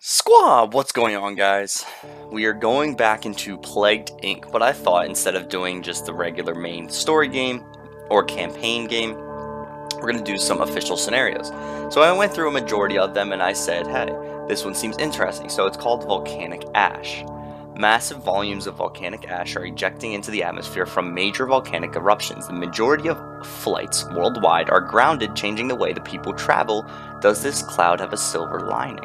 Squab! What's going on, guys? We are going back into Plagued Inc., but I thought instead of doing just the regular main story game or campaign game, we're going to do some official scenarios. So I went through a majority of them and I said, hey, this one seems interesting. So it's called Volcanic Ash. Massive volumes of volcanic ash are ejecting into the atmosphere from major volcanic eruptions. The majority of flights worldwide are grounded, changing the way the people travel. Does this cloud have a silver lining?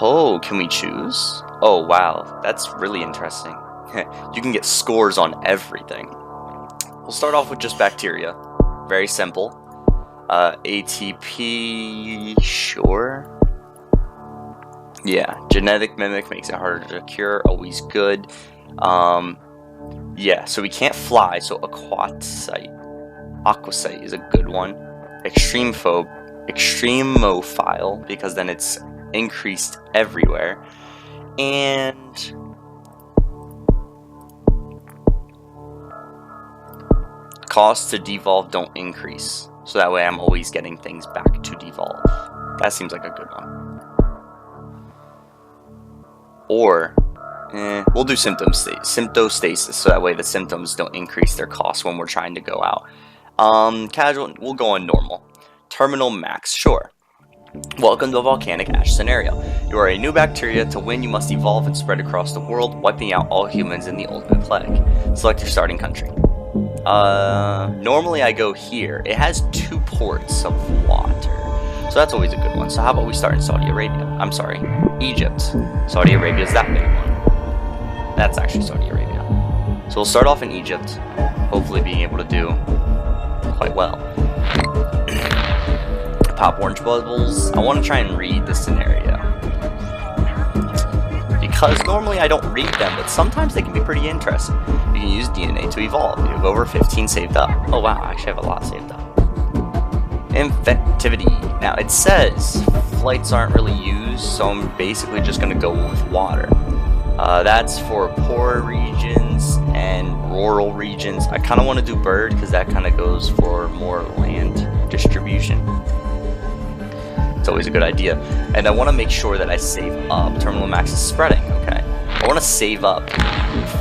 Oh, can we choose? Oh, wow, that's really interesting. You can get scores on everything. We'll start off with just bacteria. Very simple. ATP, sure. Yeah, genetic mimic makes it harder to cure, always good. Yeah, so we can't fly, so aquasite is a good one. Extremophile, because then it's increased everywhere, and costs to devolve don't increase, so that way I'm always getting things back to devolve. That seems like a good one. Or we'll do symptostasis, so that way the symptoms don't increase their cost when we're trying to go out. Casual, we'll go on normal. Terminal max, sure. Welcome to the Volcanic Ash scenario. You are a new bacteria. To win, you must evolve and spread across the world, wiping out all humans in the ultimate plague. Select your starting country. Normally I go here. It has 2 ports of water, so that's always a good one. So how about we start in Saudi Arabia? I'm sorry, Egypt. Saudi Arabia is that big one. That's actually Saudi Arabia. So we'll start off in Egypt, hopefully being able to do quite well. Pop orange bubbles. I want to try and read the scenario, because normally I don't read them, but sometimes they can be pretty interesting. You can use DNA to evolve. You have over 15 saved up. Oh wow, I actually have a lot saved up. Infectivity. Now it says flights aren't really used, so I'm basically just going to go with water. That's for poor regions and rural regions. I kind of want to do bird because that kind of goes for more land distribution. It's always a good idea. And I want to make sure that I save up. Terminal max is spreading, okay. I want to save up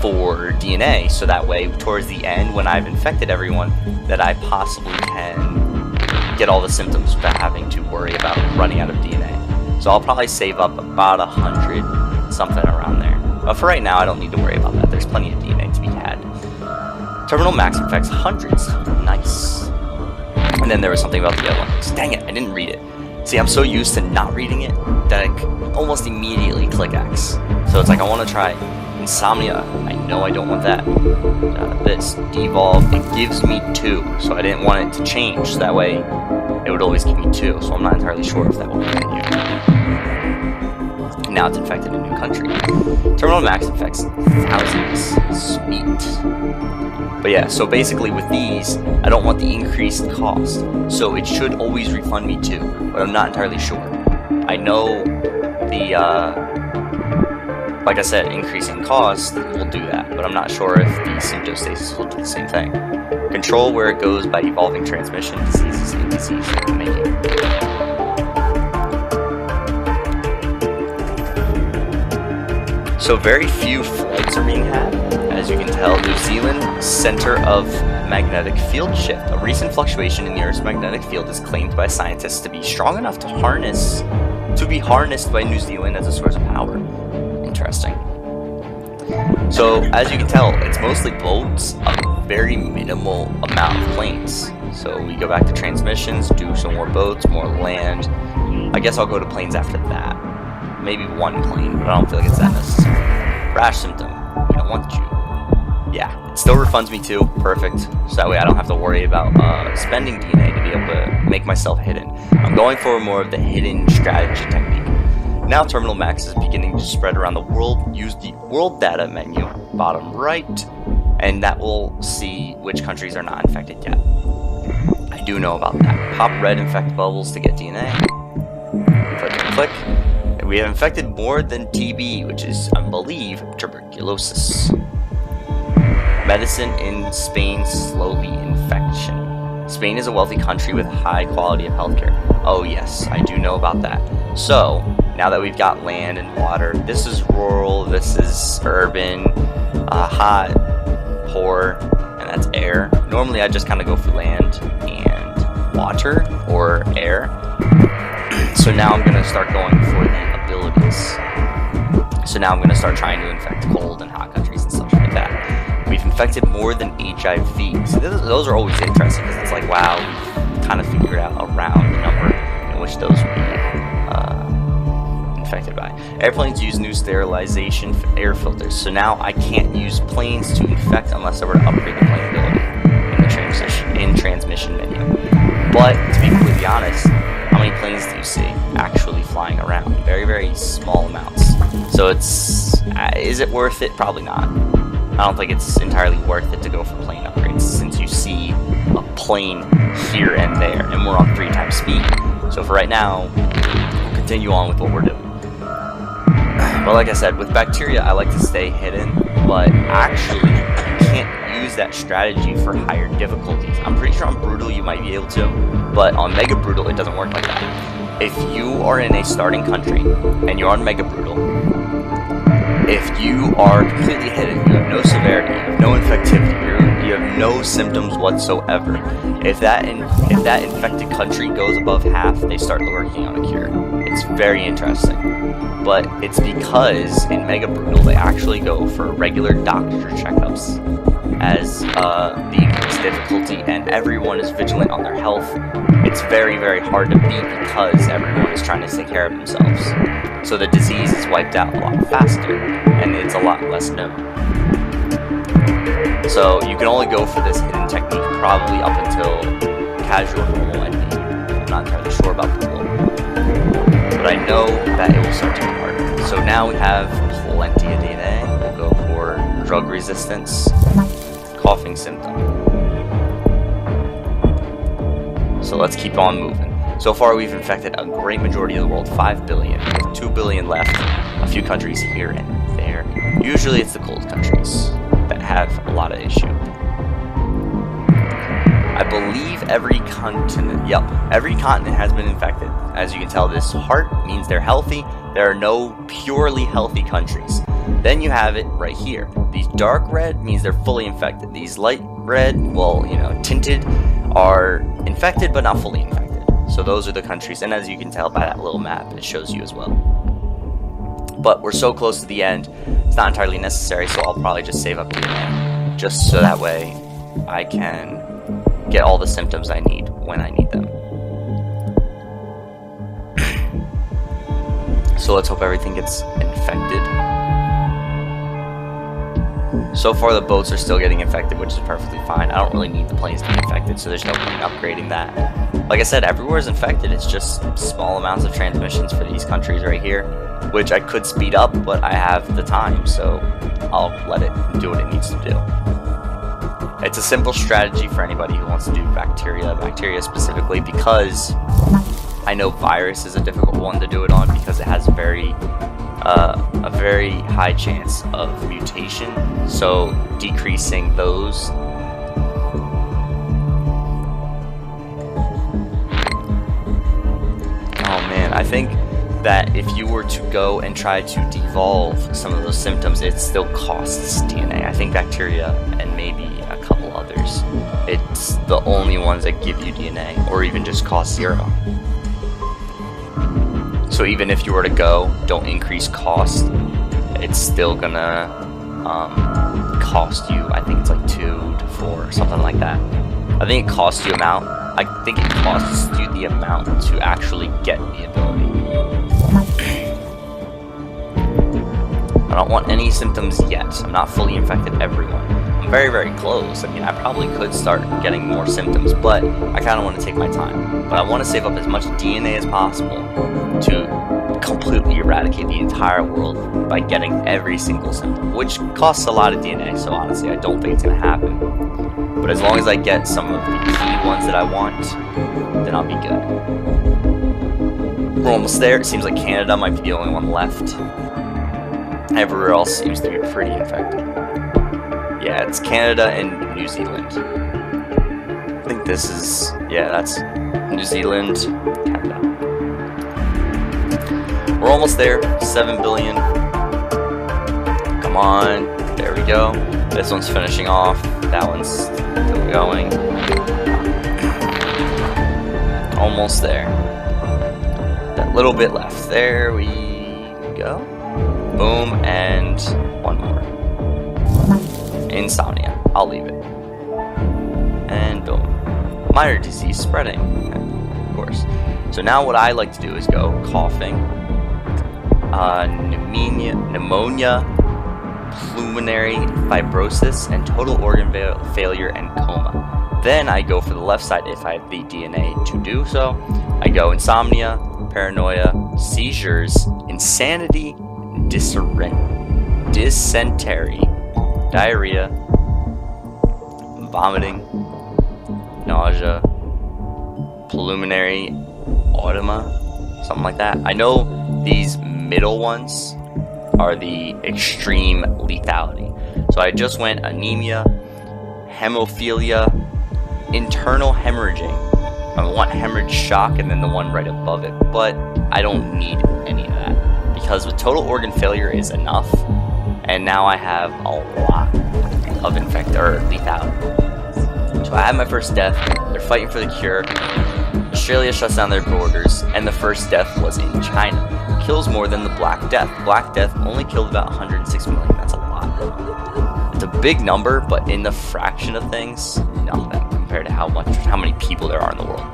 for DNA, so that way towards the end when I've infected everyone, that I possibly can get all the symptoms without having to worry about running out of DNA. So I'll probably save up about 100, something around there. But for right now, I don't need to worry about that. There's plenty of DNA to be had. Terminal max infects hundreds. Nice. And then there was something about the other one. Dang it, I didn't read it. See, I'm so used to not reading it that I almost immediately click X. So it's like I want to try insomnia. I know I don't want that. This devolve, it gives me 2, so I didn't want it to change. So that way, it would always give me 2. So I'm not entirely sure if that will continue. Now it's infected a new country. Terminal max infects thousands. Sweet. But yeah, so basically with these, I don't want the increased cost, so it should always refund me 2, but I'm not entirely sure. I know the, like I said, increasing cost will do that, but I'm not sure if the symptostasis will do the same thing. Control where it goes by evolving transmission, diseases, and disease making. So very few flights are being had. As you can tell, New Zealand, center of magnetic field shift. A recent fluctuation in the Earth's magnetic field is claimed by scientists to be strong enough to be harnessed by New Zealand as a source of power. Interesting. So, as you can tell, it's mostly boats, a very minimal amount of planes. So we go back to transmissions, do some more boats, more land. I guess I'll go to planes after that. Maybe 1 plane, but I don't feel like it's that necessary. Rash symptom. We don't want you. Yeah, it still refunds me 2. Perfect. So that way I don't have to worry about spending DNA to be able to make myself hidden. I'm going for more of the hidden strategy technique. Now terminal max is beginning to spread around the world. Use the world data menu, bottom right, and that will see which countries are not infected yet. I do know about that. Pop red infect bubbles to get DNA. Click. We have infected more than TB, which is, I believe, tuberculosis. Medicine in Spain, slowly infection. Spain is a wealthy country with high quality of healthcare. Oh yes, I do know about that. So now that we've got land and water, this is rural, this is urban, hot, poor, and that's air. Normally I just kind of go for land and water or air. So now I'm going to start going for the abilities. So now I'm going to start trying to infect cold and hot countries and stuff like that. We've infected more than HIV. So those are always interesting because it's like, wow, we've kind of figured out a round number in which those would be infected by. Airplanes use new sterilization air filters. So now I can't use planes to infect unless I were to upgrade the plane ability in transmission menu. But to be completely honest, how many planes do you see actually flying around? Very, very small amounts. So is it worth it? Probably not. I don't think it's entirely worth it to go for plane upgrades since you see a plane here and there, and we're on 3 times speed. So for right now, we'll continue on with what we're doing. But like I said, with bacteria, I like to stay hidden, but actually, you can't use that strategy for higher difficulties. I'm pretty sure on Brutal you might be able to, but on Mega Brutal it doesn't work like that. If you are in a starting country, and you're on Mega Brutal, if you are completely hidden, you have no severity, you have no infectivity, you have no symptoms whatsoever, if that infected country goes above half, they start working on a cure. It's very interesting. But it's because in Mega Brutal they actually go for regular doctor checkups as the increased difficulty, and everyone is vigilant on their health. It's very, very hard to beat because everyone is trying to take care of themselves. So the disease is wiped out a lot faster, and it's a lot less known. So you can only go for this hidden technique probably up until casual, normal, and I'm not entirely sure about Brutal. But I know that it will start to get harder. So now we have plenty of DNA. We'll go for drug resistance, coughing symptom. So let's keep on moving. So far we've infected a great majority of the world, 5 billion, with 2 billion left, a few countries here and there. Usually it's the cold countries that have a lot of issue. I believe every continent has been infected. As you can tell, this heart means they're healthy. There are no purely healthy countries. Then you have it right here. These dark red means they're fully infected. These light red, well, tinted, are infected but not fully infected. So those are the countries, and as you can tell by that little map, it shows you as well. But we're so close to the end, it's not entirely necessary, so I'll probably just save up DNA, just so that way I can get all the symptoms I need when I need them. So let's hope everything gets infected. So far the boats are still getting infected, which is perfectly fine. I don't really need the planes to be infected, so there's no point in upgrading that. Like I said, everywhere is infected. It's just small amounts of transmissions for these countries right here, which I could speed up, but I have the time, so I'll let it do what it needs to do. It's a simple strategy for anybody who wants to do bacteria specifically, because I know virus is a difficult one to do it on because it has a very high chance of mutation, so decreasing those. Oh man, I think that if you were to go and try to devolve some of those symptoms, it still costs DNA. I think bacteria and maybe a couple others, it's the only ones that give you DNA, or even just cost 0. So even if you were to go, don't increase cost, it's still gonna cost you, I think it's like 2 to 4 or something like that. I think it costs you amount. I think it costs you the amount to actually get the ability. I don't want any symptoms yet. I'm not fully infected everyone. I'm very, very close. I mean, I probably could start getting more symptoms, but I kind of want to take my time. But I want to save up as much DNA as possible to completely eradicate the entire world by getting every single symptom, which costs a lot of DNA, so honestly, I don't think it's going to happen. But as long as I get some of the key ones that I want, then I'll be good. We're almost there. It seems like Canada might be the only one left. Everywhere else seems to be pretty infected. Yeah, it's Canada and New Zealand. I think this is, yeah, that's New Zealand, Canada. almost there. 7 billion. Come on. There we go. This one's finishing off. That one's still going. Almost there. That little bit left. There we go. Boom, and one more. Insomnia. I'll leave it. And boom. Minor disease spreading. Of course. So now what I like to do is go coughing, pneumonia, pulmonary fibrosis, and total organ failure and coma. Then I go for the left side if I have the DNA to do so. I go insomnia, paranoia, seizures, insanity, dysentery, diarrhea, vomiting, nausea, pulmonary edema, something like that. I know these middle ones are the extreme lethality. So I just went anemia, hemophilia, internal hemorrhaging. I want hemorrhage shock and then the one right above it, but I don't need any of that because with total organ failure is enough, and now I have a lot of lethality. So I had my first death. They're fighting for the cure. Australia shuts down their borders, and the first death was in China. Kills more than the Black Death. Black Death only killed about 106 million. That's a lot. It's a big number, but in the fraction of things, nothing compared to how many people there are in the world.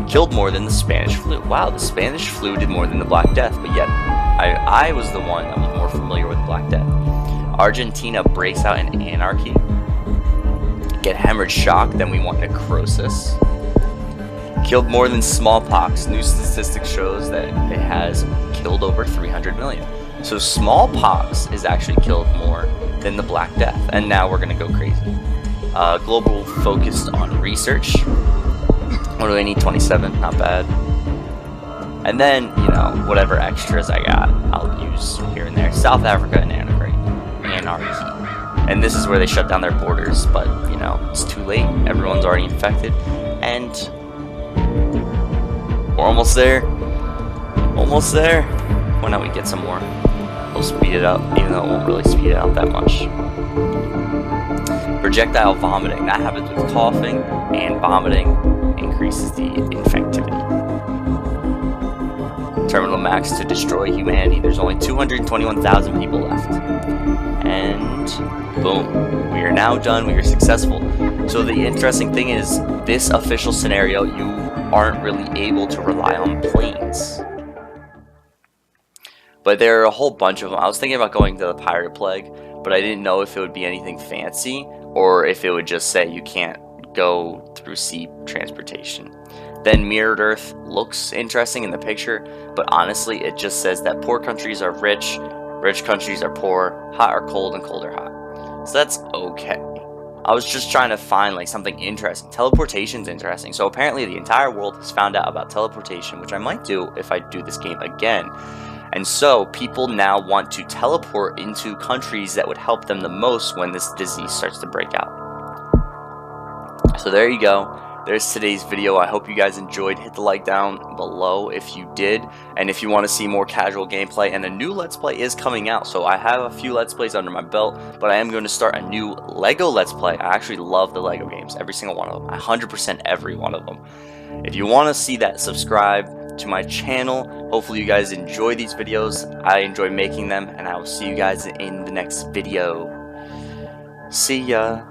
Killed more than the Spanish flu. Wow, the Spanish flu did more than the Black Death, but yet I was the one that was more familiar with the Black Death. Argentina breaks out in anarchy. Get hemorrhage shock, then we want necrosis. Killed more than smallpox. New statistics shows that it has killed over 300 million. So smallpox is actually killed more than the Black Death. And now we're going to go crazy. Global focused on research. What do I need? 27. Not bad. And then, you know, whatever extras I got, I'll use here and there. South Africa and anarchy. And this is where they shut down their borders. But, you know, it's too late. Everyone's already infected. And we're almost there. Almost there. Why not we get some more? We'll speed it up, even though it won't really speed it up that much. Projectile vomiting. That happens with coughing, and vomiting increases the infectivity. Terminal max to destroy humanity. There's only 221,000 people left. And boom. We are now done. We are successful. So the interesting thing is, this official scenario, you aren't really able to rely on planes. But there are a whole bunch of them. I was thinking about going to the Pirate Plague, but I didn't know if it would be anything fancy or if it would just say you can't go through sea transportation. Then Mirrored Earth looks interesting in the picture, but honestly it just says that poor countries are rich, rich countries are poor, hot or cold, and cold or hot. So that's okay. I was just trying to find like something interesting. Teleportation's interesting. So apparently the entire world has found out about teleportation, which I might do if I do this game again. And so people now want to teleport into countries that would help them the most when this disease starts to break out. So there you go. There's today's video. I hope you guys enjoyed. Hit the like down below if you did. And if you want to see more casual gameplay, and a new Let's Play is coming out. So I have a few Let's Plays under my belt, but I am going to start a new Lego Let's Play. I actually love the Lego games. Every single one of them. 100% every one of them. If you want to see that, subscribe to my channel. Hopefully you guys enjoy these videos. I enjoy making them, and I will see you guys in the next video. See ya.